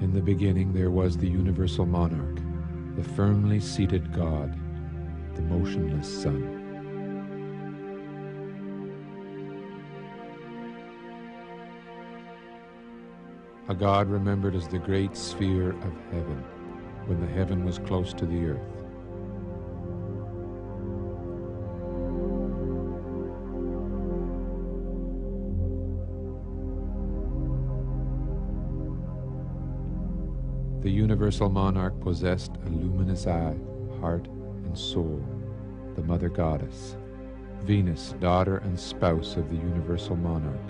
In the beginning there was the universal monarch, the firmly seated God, the motionless sun. A God remembered as the great sphere of heaven, when the heaven was close to the earth. The universal monarch possessed a luminous eye, heart, and soul, the mother goddess, Venus, daughter and spouse of the universal monarch.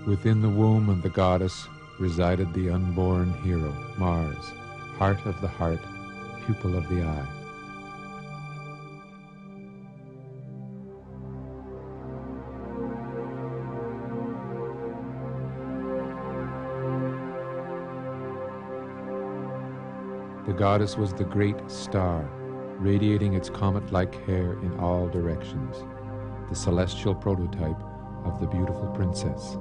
Within the womb of the goddess resided the unborn hero, Mars, heart of the heart, pupil of the eye. The goddess was the great star, radiating its comet-like hair in all directions, the celestial prototype of the beautiful princess.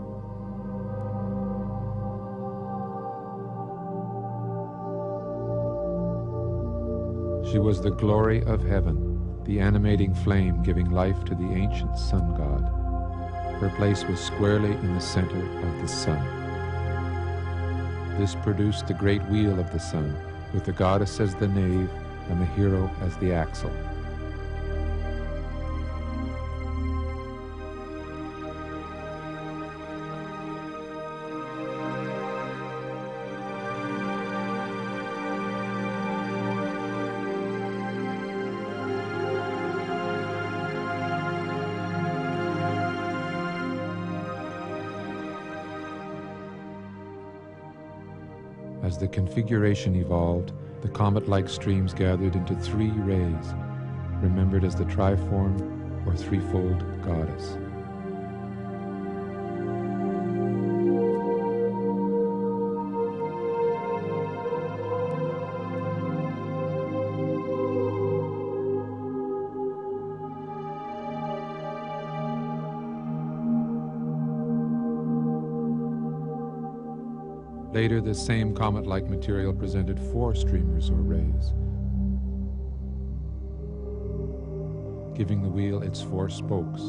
She was the glory of heaven, the animating flame giving life to the ancient sun god. Her place was squarely in the center of the sun. This produced the great wheel of the sun, with the goddess as the nave and the hero as the axle. As the configuration evolved, the comet-like streams gathered into three rays, remembered as the triform or threefold goddess. Later, this same comet-like material presented four streamers or rays, giving the wheel its four spokes,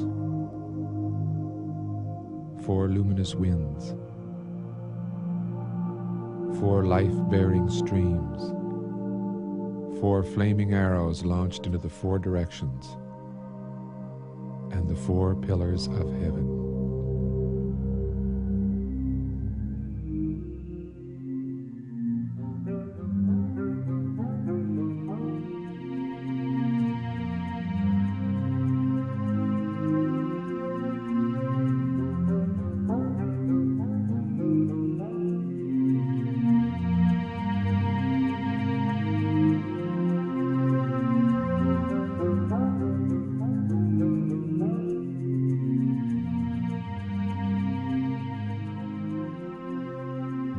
four luminous winds, four life-bearing streams, four flaming arrows launched into the four directions, and the four pillars of heaven.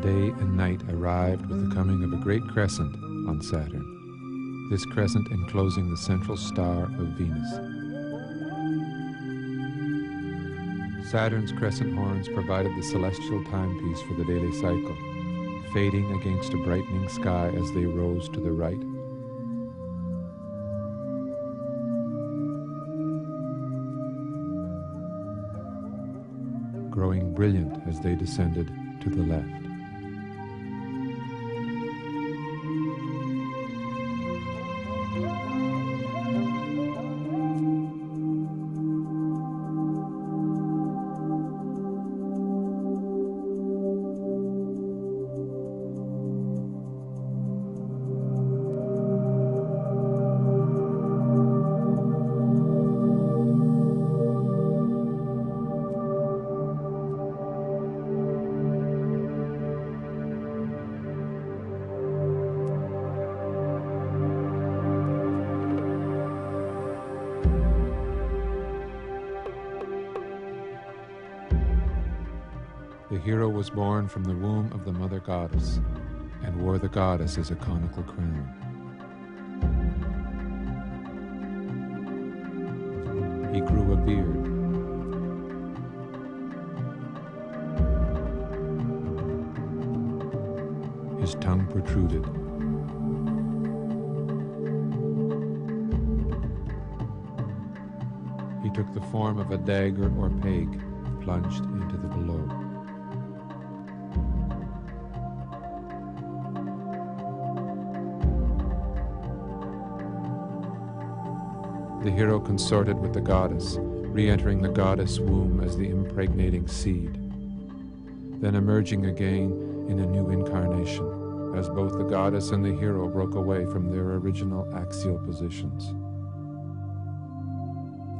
Day and night arrived with the coming of a great crescent on Saturn, this crescent enclosing the central star of Venus. Saturn's crescent horns provided the celestial timepiece for the daily cycle, fading against a brightening sky as they rose to the right. Growing brilliant as they descended to the left. hero was born from the womb of the mother goddess and wore the goddess as a conical crown. He grew a beard. His tongue protruded. He took the form of a dagger or peg plunged into the below. The hero consorted with the goddess, re-entering the goddess womb as the impregnating seed, then emerging again in a new incarnation, as both the goddess and the hero broke away from their original axial positions.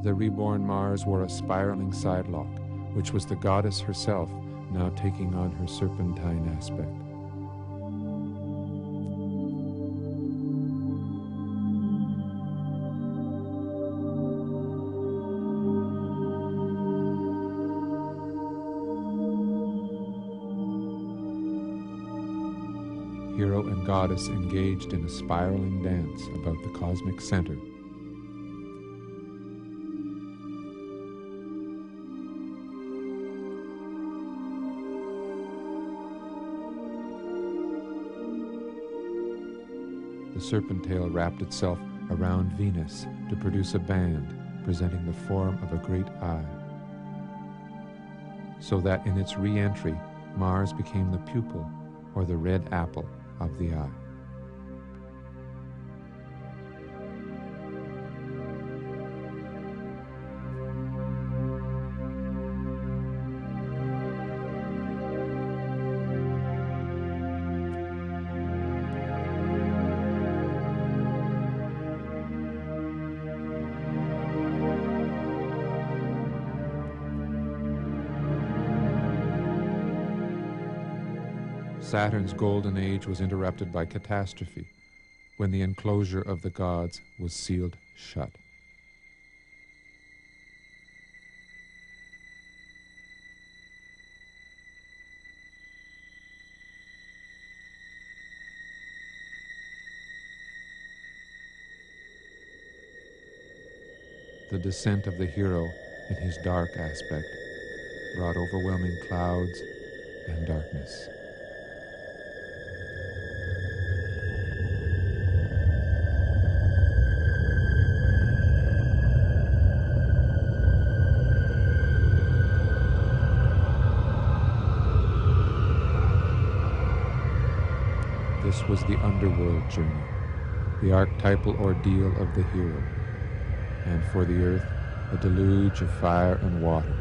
The reborn Mars wore a spiraling sidelock, which was the goddess herself now taking on her serpentine aspect. Hero and goddess engaged in a spiraling dance about the cosmic center. The serpent tail wrapped itself around Venus to produce a band presenting the form of a great eye, so that in its re-entry, Mars became the pupil, or the red apple, of the eye. Saturn's golden age was interrupted by catastrophe, when the enclosure of the gods was sealed shut. The descent of the hero in his dark aspect brought overwhelming clouds and darkness. This was the underworld journey, the archetypal ordeal of the hero, and for the earth, a deluge of fire and water.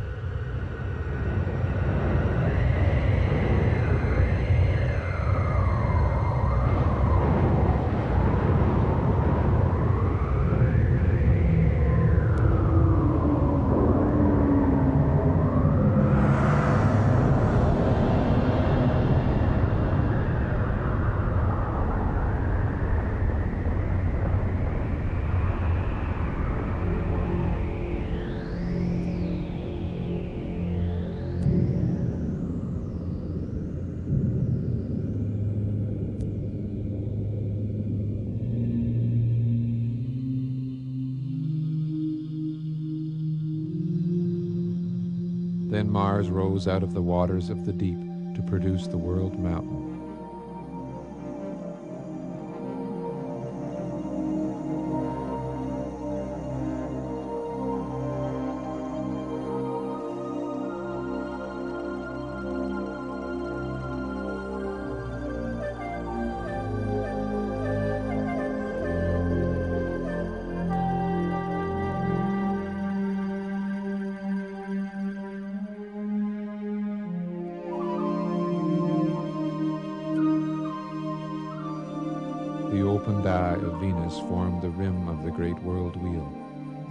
Then Mars rose out of the waters of the deep to produce the world mountain. The opened eye of Venus formed the rim of the great world wheel,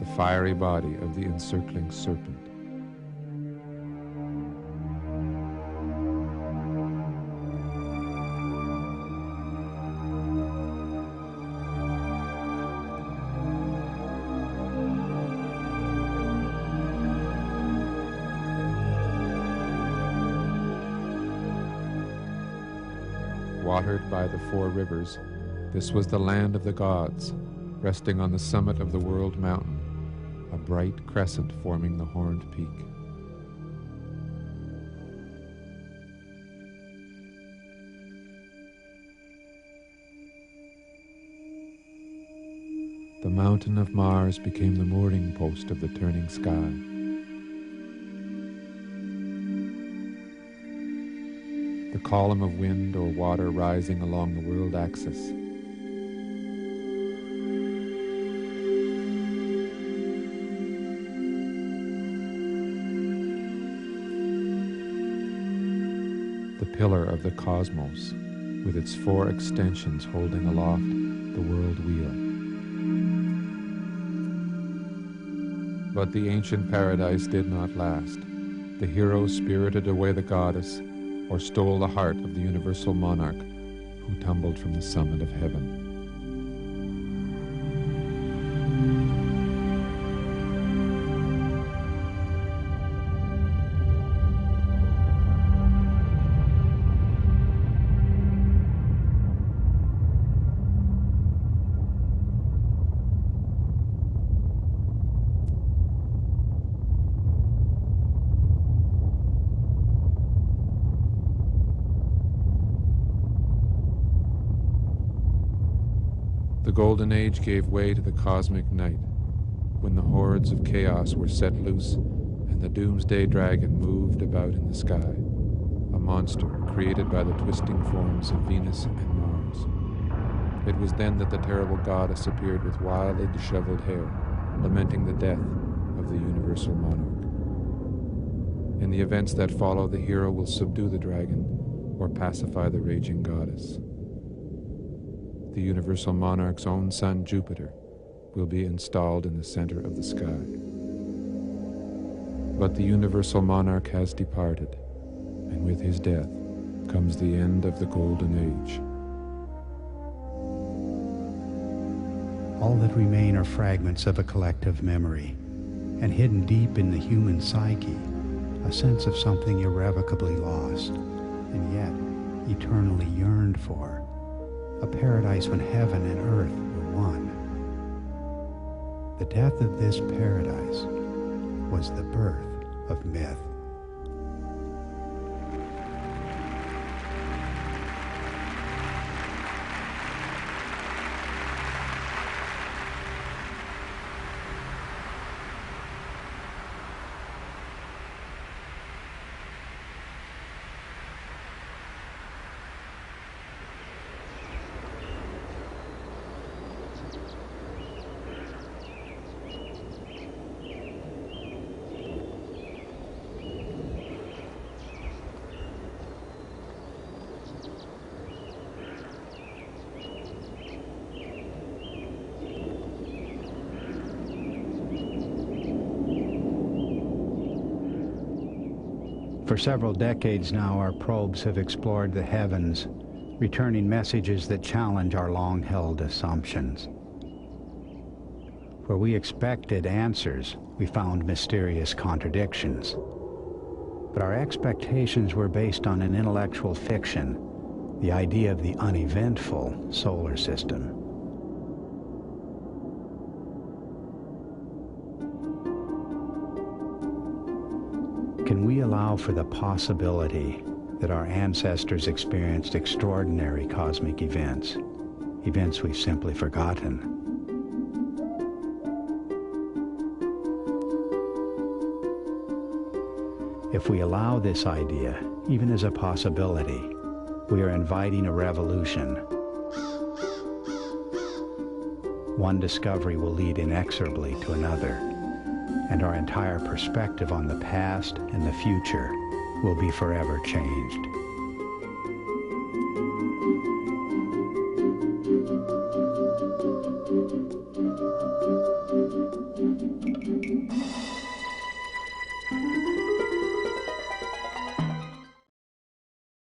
the fiery body of the encircling serpent. watered by the four rivers, this was the land of the gods, resting on the summit of the world mountain, a bright crescent forming the horned peak. The mountain of Mars became the mooring post of the turning sky. The column of wind or water rising along the world axis. The pillar of the cosmos, with its four extensions holding aloft the world wheel. But the ancient paradise did not last. The hero spirited away the goddess, or stole the heart of the universal monarch who tumbled from the summit of heaven. The Golden Age gave way to the cosmic night, when the hordes of chaos were set loose and the doomsday dragon moved about in the sky, a monster created by the twisting forms of Venus and Mars. It was then that the terrible goddess appeared with wildly disheveled hair, lamenting the death of the universal monarch. In the events that follow, the hero will subdue the dragon or pacify the raging goddess. The universal monarch's own son, Jupiter, will be installed in the center of the sky. But the universal monarch has departed, and with his death comes the end of the Golden Age. All that remain are fragments of a collective memory, and hidden deep in the human psyche, a sense of something irrevocably lost, and yet eternally yearned for. A paradise when heaven and earth were one. The death of this paradise was the birth of myth. For several decades now, our probes have explored the heavens, returning messages that challenge our long-held assumptions. Where we expected answers, we found mysterious contradictions. But our expectations were based on an intellectual fiction, the idea of the uneventful solar system. Can we allow for the possibility that our ancestors experienced extraordinary cosmic events, events we've simply forgotten? If we allow this idea, even as a possibility, we are inviting a revolution. One discovery will lead inexorably to another, and our entire perspective on the past and the future will be forever changed.